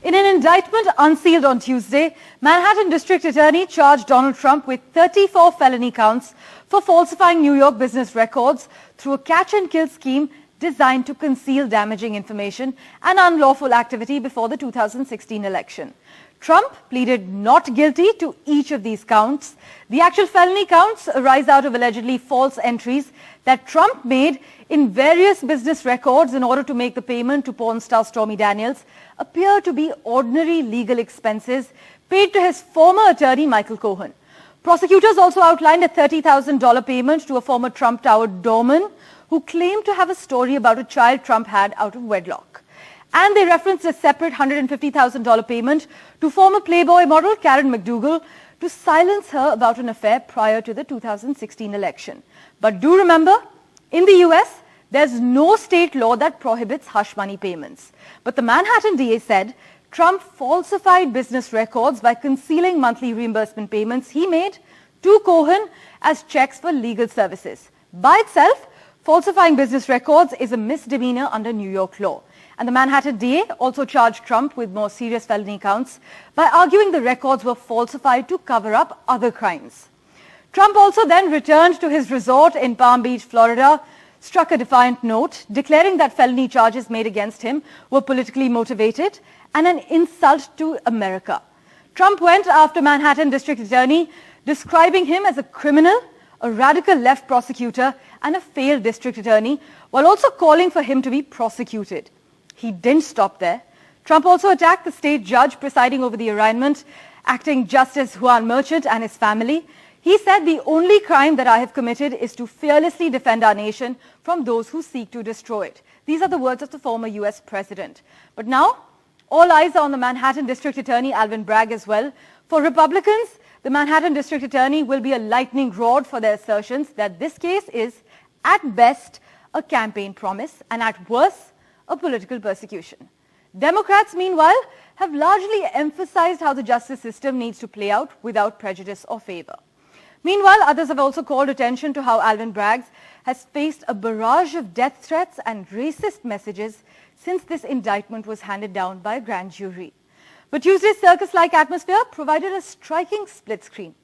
In an indictment unsealed on Tuesday, Manhattan District Attorney charged Donald Trump with 34 felony counts for falsifying New York business records through a catch-and-kill scheme designed to conceal damaging information and unlawful activity before the 2016 election. Trump pleaded not guilty to each of these counts. The actual felony counts arise out of allegedly false entries that Trump made in various business records in order to make the payment to porn star Stormy Daniels appear to be ordinary legal expenses paid to his former attorney Michael Cohen. Prosecutors also outlined a $30,000 payment to a former Trump tower Doorman who claimed to have a story about a child Trump had out of wedlock. And they referenced a separate $150,000 payment to former Playboy model Karen McDougal to silence her about an affair prior to the 2016 election. But do remember, in the US, there's no state law that prohibits hush money payments. But the Manhattan DA said Trump falsified business records by concealing monthly reimbursement payments he made to Cohen as checks for legal services. By itself, falsifying business records is a misdemeanor under New York law. And the Manhattan DA also charged Trump with more serious felony counts by arguing the records were falsified to cover up other crimes. Trump also then returned to his resort in Palm Beach, Florida, struck a defiant note, declaring that felony charges made against him were politically motivated and an insult to America. Trump went after Manhattan District Attorney, describing him as a criminal, a radical left prosecutor, and a failed district attorney, while also calling for him to be prosecuted. He didn't stop there. Trump also attacked the state judge presiding over the arraignment, acting Justice Juan Merchant and his family. He said, "The only crime that I have committed is to fearlessly defend our nation from those who seek to destroy it." These are the words of the former US president. But now, all eyes are on the Manhattan District Attorney Alvin Bragg as well. For Republicans, the Manhattan District Attorney will be a lightning rod for their assertions that this case is, at best, a campaign promise and at worst, a political persecution. Democrats, meanwhile, have largely emphasized how the justice system needs to play out without prejudice or favor. Meanwhile, others have also called attention to how Alvin Bragg has faced a barrage of death threats and racist messages since this indictment was handed down by a grand jury. But Tuesday's circus-like atmosphere provided a striking split screen.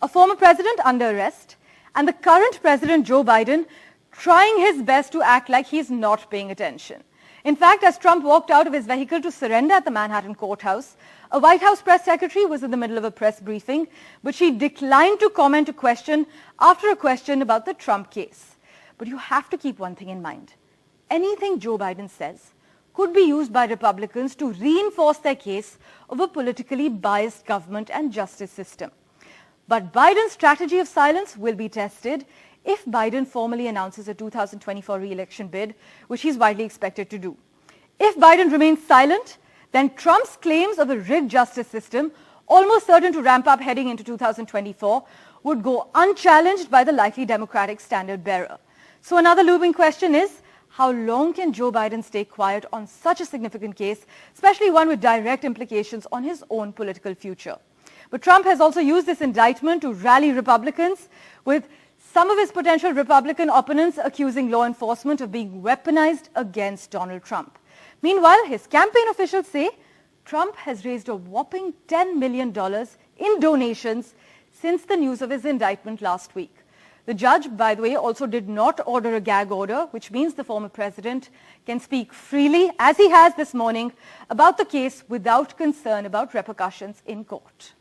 A former president under arrest and the current president Joe Biden trying his best to act like he's not paying attention. In fact, as Trump walked out of his vehicle to surrender at the Manhattan courthouse, a White House press secretary was in the middle of a press briefing, but she declined to comment after a question about the Trump case. But you have to keep one thing in mind. Anything Joe Biden says could be used by Republicans to reinforce their case of a politically biased government and justice system. But Biden's strategy of silence will be tested if Biden formally announces a 2024 re-election bid, which he's widely expected to do. If Biden remains silent, then Trump's claims of a rigged justice system, almost certain to ramp up heading into 2024, would go unchallenged by the likely Democratic standard bearer. So another looming question is, how long can Joe Biden stay quiet on such a significant case, especially one with direct implications on his own political future? But Trump has also used this indictment to rally Republicans, with some of his potential Republican opponents accusing law enforcement of being weaponized against Donald Trump. Meanwhile, his campaign officials say Trump has raised a whopping $10 million in donations since the news of his indictment last week. The judge, by the way, also did not order a gag order, which means the former president can speak freely, as he has this morning, about the case without concern about repercussions in court.